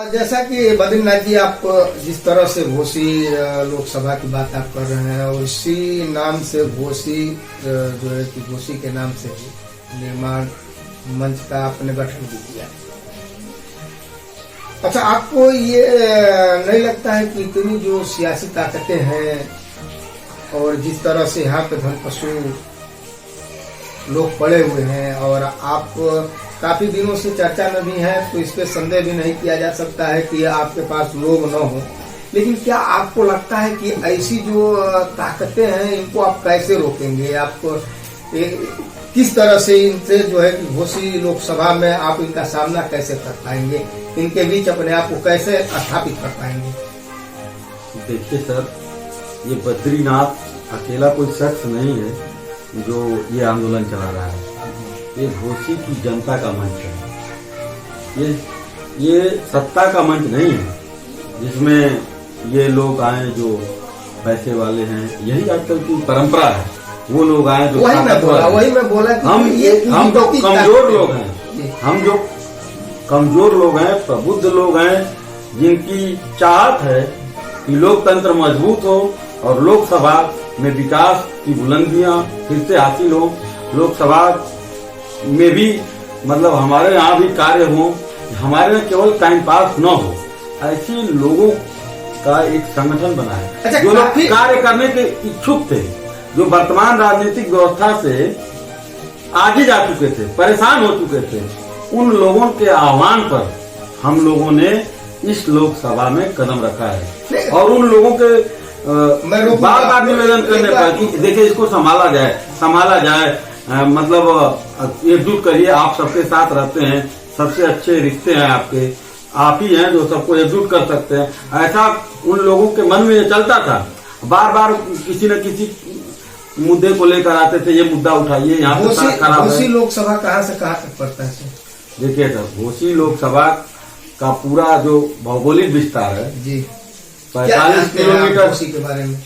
जैसा कि बद्रीनाथ जी, आप जिस तरह से घोसी लोकसभा की बात आप कर रहे हैं, और इसी नाम से घोसी जो है कि घोसी के नाम से निर्माण मंच का आपने गठन भी किया। अच्छा, आपको ये नहीं लगता है कि इतनी जो सियासी ताकतें हैं और जिस तरह से यहाँ पे धनपशु लोग पड़े हुए हैं, और आप काफी दिनों से चर्चा में भी हैं, तो इस पे संदेह भी नहीं किया जा सकता है कि आपके पास लोग न हो, लेकिन क्या आपको लगता है कि ऐसी जो ताकतें हैं इनको आप कैसे रोकेंगे? आप किस तरह से इनसे जो है कि घोसी लोकसभा में आप इनका सामना कैसे कर पाएंगे? इनके बीच अपने आप को कैसे स्थापित कर पाएंगे? देखिए सर, ये बद्रीनाथ अकेला कोई शख्स नहीं है जो ये आंदोलन चला रहा है। ये घोसी की जनता का मंच है। ये सत्ता का मंच नहीं है जिसमें ये लोग आए जो पैसे वाले हैं। यही आजकल की परंपरा है। वो लोग आए जो वही मैं बोला कि हम तो कमजोर लोग हैं। हम जो कमजोर लोग हैं, प्रबुद्ध लोग हैं, जिनकी चाहत है कि लोकतंत्र मजबूत हो और लोकसभा में विकास की बुलंदियां फिर से हासिल हो। लोकसभा में भी मतलब हमारे यहाँ भी कार्य हो, हमारे यहाँ केवल टाइम पास न हो, ऐसे लोगों का एक संगठन बना है। अच्छा, जो लोग कार्य करने के इच्छुक थे, जो वर्तमान राजनीतिक व्यवस्था से आगे जा चुके थे, परेशान हो चुके थे, उन लोगों के आह्वान पर हम लोगों ने इस लोकसभा में कदम रखा है। और उन लोगों के बार बार निवेदन करने पर कि देखिए इसको संभाला जाए, मतलब एकजुट करिए। आप सबके साथ रहते हैं, सबसे अच्छे रिश्ते हैं आपके, आप ही हैं जो सबको एकजुट कर सकते हैं। ऐसा उन लोगों के मन में चलता था। बार बार किसी न किसी मुद्दे को लेकर आते थे, ये मुद्दा उठाइए, यहाँ पे खराब है। घोसी लोकसभा कहाँ से कहाँ तक पड़ता है? देखिए सर, घोसी लोकसभा का पूरा जो भौगोलिक विस्तार है जी 45 किलोमीटर। घोसी के बारे में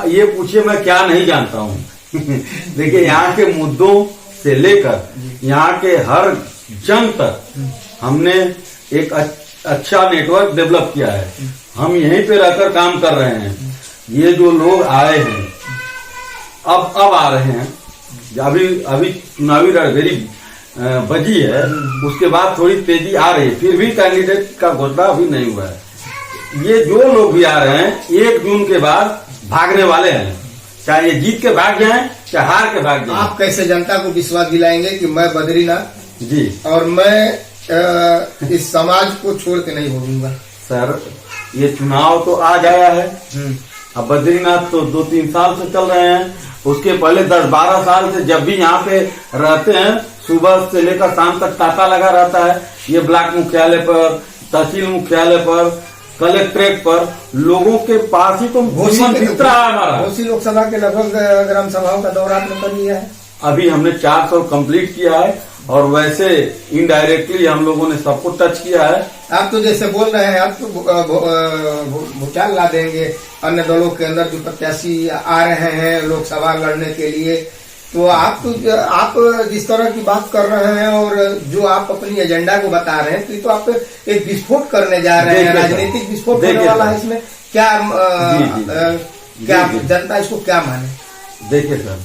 ये पूछिए, मैं क्या नहीं जानता हूँ। देखिए, यहाँ के मुद्दों से लेकर यहाँ के हर जन तक हमने एक अच्छा नेटवर्क डेवलप किया है। हम यहीं पे रहकर काम कर रहे हैं। ये जो लोग आए हैं, अब आ रहे हैं, अभी चुनावी रणभेरी बजी है, उसके बाद थोड़ी तेजी आ रही है, फिर भी कैंडिडेट का घोषणा अभी नहीं हुआ है। ये जो लोग भी आ रहे हैं 1 जून के बाद भागने वाले हैं, चाहे ये जीत के भाग जाएं, चाहे हार के भाग जाएं। आप कैसे जनता को विश्वास दिलाएंगे कि मैं बद्रीनाथ जी और मैं इस समाज को छोड़ के नहीं भूलूंगा? सर, ये चुनाव तो आज आया है। अब बद्रीनाथ तो 2-3 साल से चल रहे हैं। उसके पहले 10-12 साल से जब भी यहाँ पे रहते हैं, सुबह से लेकर शाम तक तांता लगा रहता है। ये ब्लॉक मुख्यालय पर, तहसील मुख्यालय पर, कलेक्ट्रेट पर लोगों के पास ही तो जीवन बीत रहा है हमारा। घोसी लोकसभा के लगभग ग्राम सभाओं का दौरा आपने कर लिया है। अभी हमने 400 कंप्लीट किया है, और वैसे इनडायरेक्टली हम लोगों ने सबको टच किया है। आप तो जैसे बोल रहे हैं, आप तो भूचाल ला देंगे अन्य दलों के अंदर जो प्रत्याशी आ रहे हैं लोकसभा लड़ने के लिए, तो आप जिस तरह की बात कर रहे हैं और जो आप अपनी एजेंडा को बता रहे हैं, तो आप एक विस्फोट करने जा रहे हैं, राजनीतिक विस्फोट होने वाला है इसमें। क्या जनता इसको क्या माने? देखिए सर,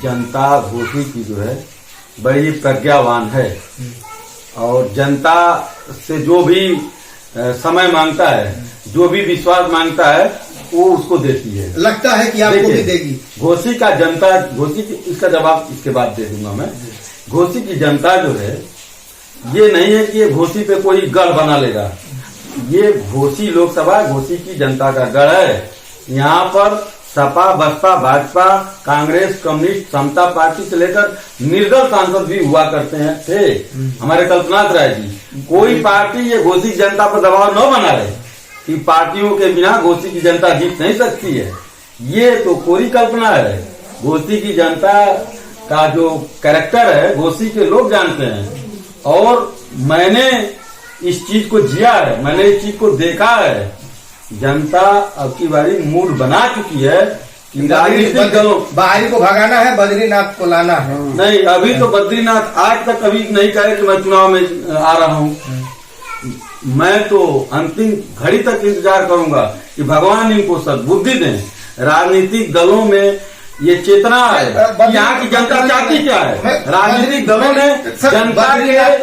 जनता घोसी की जो है बड़ी प्रज्ञावान है, और जनता से जो भी समय मांगता है, जो भी विश्वास मांगता है, वो उसको देती है। लगता है कि आपको भी देगी। घोसी का जनता, घोसी की, इसका जवाब इसके बाद दे दूंगा मैं। घोसी की जनता जो है, ये नहीं है कि ये घोसी पे कोई गढ़ बना लेगा। ये घोसी लोकसभा घोसी की जनता का गढ़ है। यहाँ पर सपा, बसपा, भाजपा, कांग्रेस, कम्युनिस्ट, समता पार्टी से लेकर निर्दल सांसद भी हुआ करते हैं थे हमारे कल्पनाथ राय जी। कोई पार्टी ये घोसी की जनता पर दबाव न बना रहे कि पार्टियों के बिना घोसी की जनता जीत नहीं सकती है। ये तो कोरी कल्पना है। घोसी की जनता का जो कैरेक्टर है, घोसी के लोग जानते हैं, और मैंने इस चीज को जिया है, मैंने इस चीज को देखा है। जनता अब की बारी मूड बना चुकी है कि राजनीतिक दलों, बाहरी को भगाना है, बद्रीनाथ को लाना है। नहीं, अभी तो बद्रीनाथ आज तक कभी नहीं कहे कि मैं चुनाव में आ रहा हूँ। मैं तो अंतिम घड़ी तक इंतजार करूंगा कि भगवान इनको सद्बुद्धि दें। राजनीतिक दलों में ये चेतना है, यहाँ की जनता चाहती क्या है। राजनीतिक दलों ने जनता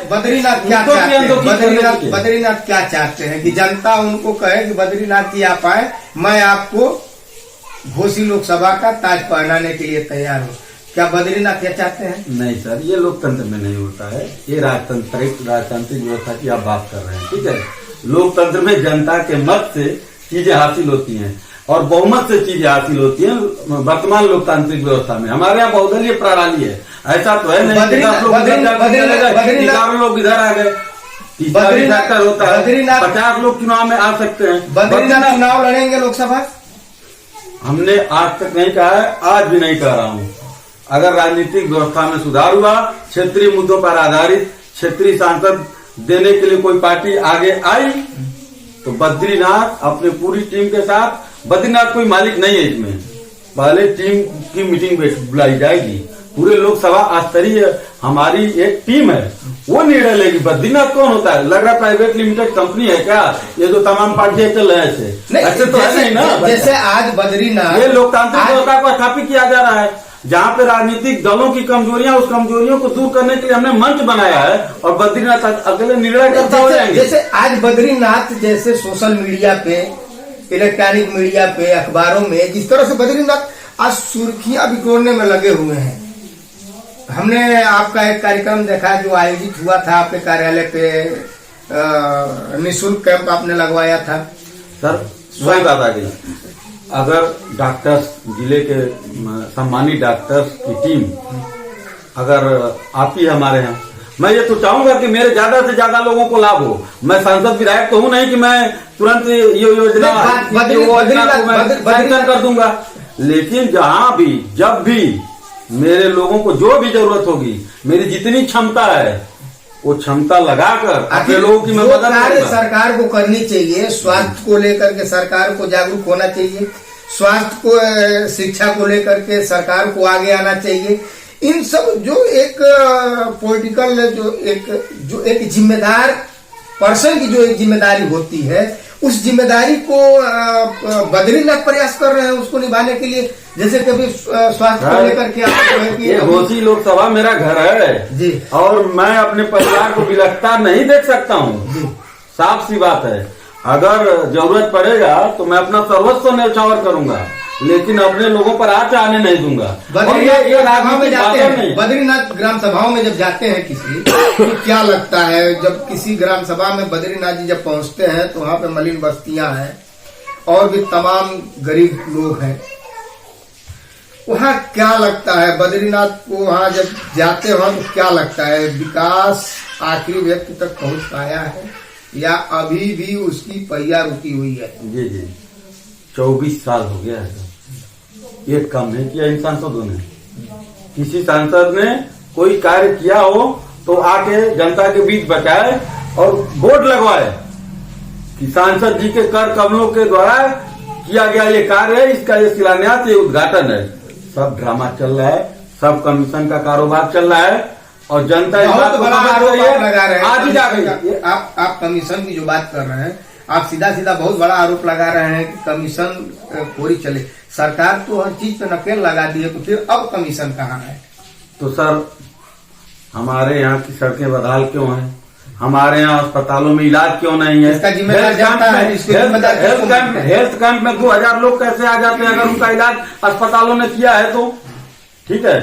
बद्रीनाथ क्या चाहते हैं, बद्रीनाथ क्या चाहते हैं कि जनता उनको कहे कि बद्रीनाथ जी आप आए, मैं आपको घोसी लोकसभा का ताज पहनाने के लिए तैयार हूँ। क्या बद्रीनाथ क्या चाहते हैं? नहीं सर, ये लोकतंत्र में नहीं होता है। ये राजतांत्रिक व्यवस्था की आप बात कर रहे हैं, ठीक है। लोकतंत्र में जनता के मत से चीजें हासिल होती हैं और बहुमत से चीजें हासिल होती हैं। वर्तमान लोकतांत्रिक व्यवस्था में हमारे यहाँ बहुदलीय प्रणाली है। ऐसा तो है नहीं 10 लोग इधर आ गए, तीसरा होता है, 50 लोग चुनाव में आ सकते हैं। बद्रीनाथ चुनाव लड़ेंगे लोकसभा? हमने आज तक नहीं कहा है, आज भी नहीं कह रहा हूँ। अगर राजनीतिक व्यवस्था में सुधार हुआ, क्षेत्रीय मुद्दों पर आधारित क्षेत्रीय सांसद देने के लिए कोई पार्टी आगे आई तो बद्रीनाथ अपने पूरी टीम के साथ, बद्रीनाथ कोई मालिक नहीं है इसमें, पहले टीम की मीटिंग बुलाई जाएगी। पूरे लोकसभा स्तरीय हमारी एक टीम है, वो निर्णय लेगी। बद्रीनाथ कौन होता है? लग रहा प्राइवेट लिमिटेड कंपनी है क्या ये जो तमाम पार्टियां चल रहे हैं? ऐसे तो है नहीं ना। जैसे आज बद्रीनाथ, ये लोकतांत्रिक व्यवस्था को स्थापित किया जा रहा है जहाँ पे राजनीतिक दलों की कमजोरियां, उस कमजोरियों को दूर करने के लिए हमने मंच बनाया है और बद्रीनाथ अगले निर्णय करते हो जाएंगे। जैसे आज बद्रीनाथ जैसे सोशल मीडिया पे, इलेक्ट्रॉनिक मीडिया पे, अखबारों में जिस तरह से बद्रीनाथ आज सुर्खियां बिटोरने में लगे हुए हैं। हमने आपका एक कार्यक्रम देखा जो आयोजित हुआ था आपके कार्यालय पे, निःशुल्क कैंप आपने लगवाया था। सर वही बात आ गई, अगर डॉक्टर्स, जिले के सम्मानित डॉक्टर्स की टीम अगर आती है हमारे यहाँ, मैं ये तो चाहूंगा कि मेरे ज्यादा से ज्यादा लोगों को लाभ हो। मैं सांसद विधायक तो हूँ नहीं कि मैं तुरंत ये योजना सैंक्शन कर दूंगा, लेकिन जहाँ भी जब भी मेरे लोगों को जो भी जरूरत होगी, मेरी जितनी क्षमता है वो क्षमता लगाकर अपने लोगों की मैं मदद करूंगा। सरकार को करनी चाहिए, स्वास्थ्य को लेकर के सरकार को जागरूक होना चाहिए, स्वास्थ्य को, शिक्षा को लेकर के सरकार को आगे आना चाहिए। इन सब जो एक पॉलिटिकल जो एक जिम्मेदार पर्सन की जो एक जिम्मेदारी होती है, उस जिम्मेदारी को बद्रीनाथ प्रयास कर रहे हैं उसको निभाने के लिए। जैसे कभी स्वास्थ्य को लेकर के ये घोसी लोकसभा मेरा घर है जी, और मैं अपने परिवार को विलक्षता नहीं देख सकता हूँ। साफ सी बात है, अगर जरूरत पड़ेगा तो मैं अपना सर्वस्व न्यौछावर करूंगा, लेकिन अपने लोगों पर आँच आने नहीं दूंगा। बद्रीनाथ ग्राम सभाओं में जब जाते हैं किसी, तो क्या लगता है जब किसी ग्राम सभा में बद्रीनाथ जी जब पहुंचते हैं तो वहाँ पे मलिन बस्तियां हैं और भी तमाम गरीब लोग हैं, वहाँ क्या लगता है बद्रीनाथ को? वहाँ जब जाते हो तो क्या लगता है, विकास आखिरी व्यक्ति तक पहुँच पाया है या अभी भी उसकी पहिया रुकी हुई है? जी जी, 24 साल हो गया है, एक काम नहीं किया इन सांसदों ने। किसी सांसद ने कोई कार्य किया हो तो आके जनता के बीच बचाए और बोर्ड लगवाए कि सांसद जी के कर कमलों के द्वारा किया गया ये कार्य है, इसका ये शिलान्यास, ये उद्घाटन है। सब ड्रामा चल रहा है, सब कमीशन का कारोबार चल रहा है और जनता इस बात को समझ रही है। आज ही जा गई। आप कमीशन की जो बात कर रहे हैं, आप सीधा सीधा बहुत बड़ा आरोप लगा रहे हैं कि कमीशन खोरी चले। सरकार तो हर चीज पे नकेल लगा दी है, तो फिर अब कमीशन कहाँ है? तो सर हमारे यहाँ की सड़कें बदहाल क्यों हैं? हमारे यहाँ अस्पतालों में इलाज क्यों नहीं है? इसका जिम्मेदार जनता है। हेल्थ कैंप में 2000 लोग कैसे आ जाते हैं अगर उनका इलाज अस्पतालों ने किया है तो? ठीक है,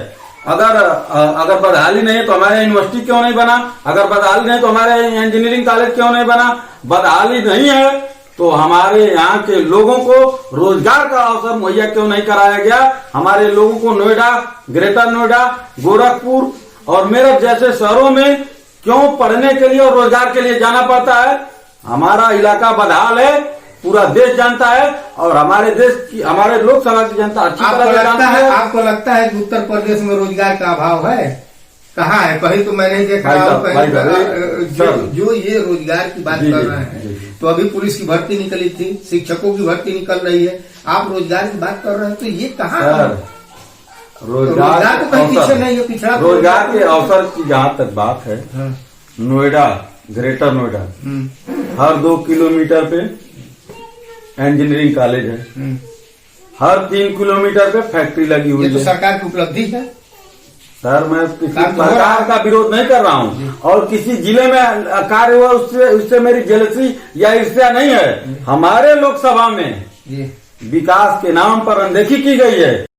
अगर बदहाली नहीं है तो हमारे यूनिवर्सिटी क्यों नहीं बना? अगर बदहाली नहीं तो हमारे इंजीनियरिंग कॉलेज क्यों नहीं बना? बदहाली नहीं है तो हमारे यहाँ के लोगों को रोजगार का अवसर मुहैया क्यों नहीं कराया गया? हमारे लोगों को नोएडा, ग्रेटर नोएडा, गोरखपुर और मेरठ जैसे शहरों में क्यों पढ़ने के लिए और रोजगार के लिए जाना पड़ता है? हमारा इलाका बदहाल है, पूरा देश जानता है और हमारे देश की, हमारे लोकसभा की जनता अच्छी तरह से जानता है। आपको लगता है कि उत्तर प्रदेश में रोजगार का अभाव है? कहाँ है? कहीं तो मैं नहीं देख रहा हूँ। जो ये रोजगार की बात कर रहे हैं, तो अभी पुलिस की भर्ती निकली थी, शिक्षकों की भर्ती निकल रही है, आप रोजगार की बात कर रहे हैं, तो ये कहाँ है? रोजगार तो कहीं पीछे नहीं है, पिछड़ा। रोजगार के अवसर की जहाँ तक बात है, नोएडा, ग्रेटर नोएडा हर 2 किलोमीटर पे इंजीनियरिंग कॉलेज है, हर 3 किलोमीटर पे फैक्ट्री लगी ये हुई तो है। सरकार की उपलब्धि है। सर मैं किसी काम तो हो रहा सरकार का विरोध नहीं कर रहा हूँ, और किसी जिले में कार्य हुआ उससे मेरी जेलसी या ईर्ष्या नहीं है। हमारे लोकसभा में जी विकास के नाम पर अनदेखी की गई है।